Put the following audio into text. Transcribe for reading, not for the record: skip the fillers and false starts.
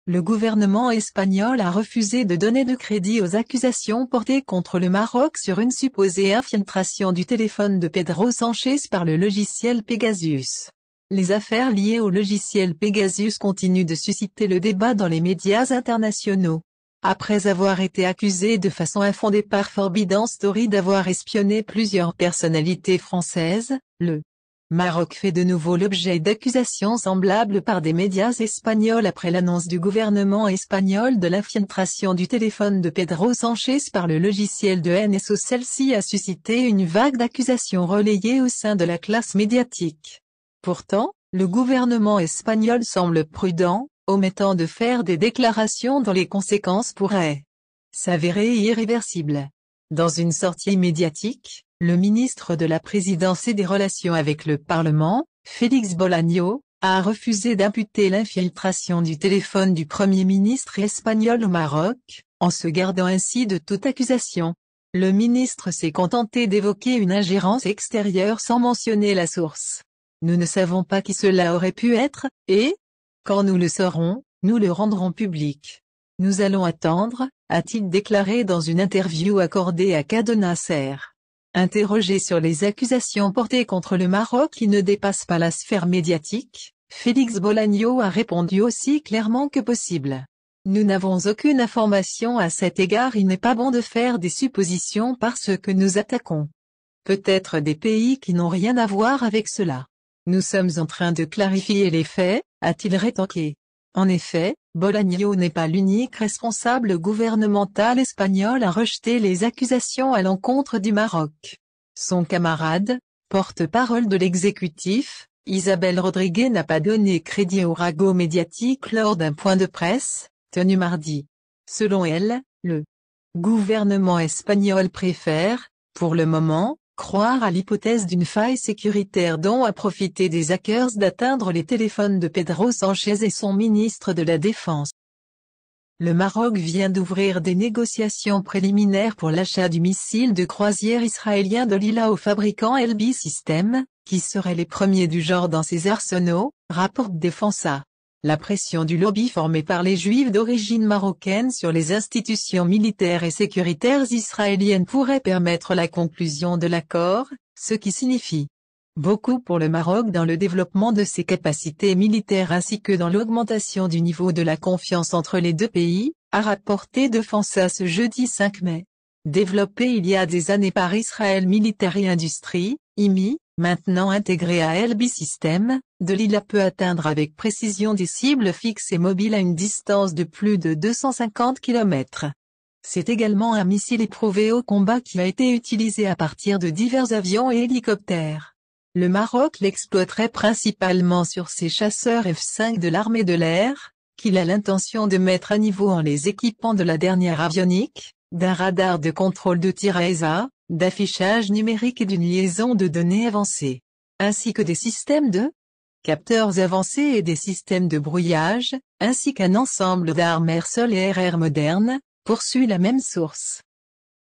le gouvernement espagnol a refusé de donner de crédit aux accusations portées contre le Maroc sur une supposée infiltration du téléphone de Pedro Sánchez par le logiciel Pegasus. Les affaires liées au logiciel Pegasus continuent de susciter le débat dans les médias internationaux. Après avoir été accusé de façon infondée par Forbidden Story d'avoir espionné plusieurs personnalités françaises, le Maroc fait de nouveau l'objet d'accusations semblables par des médias espagnols après l'annonce du gouvernement espagnol de l'infiltration du téléphone de Pedro Sánchez par le logiciel de NSO. Celle-ci a suscité une vague d'accusations relayées au sein de la classe médiatique. Pourtant, le gouvernement espagnol semble prudent, omettant de faire des déclarations dont les conséquences pourraient s'avérer irréversibles. Dans une sortie médiatique, le ministre de la Présidence et des Relations avec le Parlement, Félix Bolaño, a refusé d'imputer l'infiltration du téléphone du Premier ministre espagnol au Maroc, en se gardant ainsi de toute accusation. Le ministre s'est contenté d'évoquer une ingérence extérieure sans mentionner la source. Nous ne savons pas qui cela aurait pu être, et, quand nous le saurons, nous le rendrons public. Nous allons attendre, a-t-il déclaré dans une interview accordée à Cadena Ser. Interrogé sur les accusations portées contre le Maroc qui ne dépassent pas la sphère médiatique, Félix Bolaño a répondu aussi clairement que possible. Nous n'avons aucune information à cet égard. Il n'est pas bon de faire des suppositions parce que nous attaquons peut-être des pays qui n'ont rien à voir avec cela. Nous sommes en train de clarifier les faits, a-t-il rétorqué. En effet, Bolaño n'est pas l'unique responsable gouvernemental espagnol à rejeter les accusations à l'encontre du Maroc. Son camarade, porte-parole de l'exécutif, Isabel Rodríguez n'a pas donné crédit au ragot médiatique lors d'un point de presse, tenu mardi. Selon elle, le gouvernement espagnol préfère, pour le moment, croire à l'hypothèse d'une faille sécuritaire dont a profité des hackers d'atteindre les téléphones de Pedro Sánchez et son ministre de la Défense. Le Maroc vient d'ouvrir des négociations préliminaires pour l'achat du missile de croisière israélien de Lila au fabricant Elbit Systems, qui seraient les premiers du genre dans ses arsenaux, rapporte Defensa. La pression du lobby formé par les Juifs d'origine marocaine sur les institutions militaires et sécuritaires israéliennes pourrait permettre la conclusion de l'accord, ce qui signifie beaucoup pour le Maroc dans le développement de ses capacités militaires ainsi que dans l'augmentation du niveau de la confiance entre les deux pays, a rapporté Defensa ce jeudi 5 mai. Développé il y a des années par Israel Military Industries, IMI, maintenant intégré à Elbit Systems, de Lila peut atteindre avec précision des cibles fixes et mobiles à une distance de plus de 250 km. C'est également un missile éprouvé au combat qui a été utilisé à partir de divers avions et hélicoptères. Le Maroc l'exploiterait principalement sur ses chasseurs F-5 de l'armée de l'air, qu'il a l'intention de mettre à niveau en les équipant de la dernière avionique, d'un radar de contrôle de tir AESA, d'affichage numérique et d'une liaison de données avancée, ainsi que des systèmes de capteurs avancés et des systèmes de brouillage, ainsi qu'un ensemble d'armes air-sol et air-air modernes, poursuit la même source.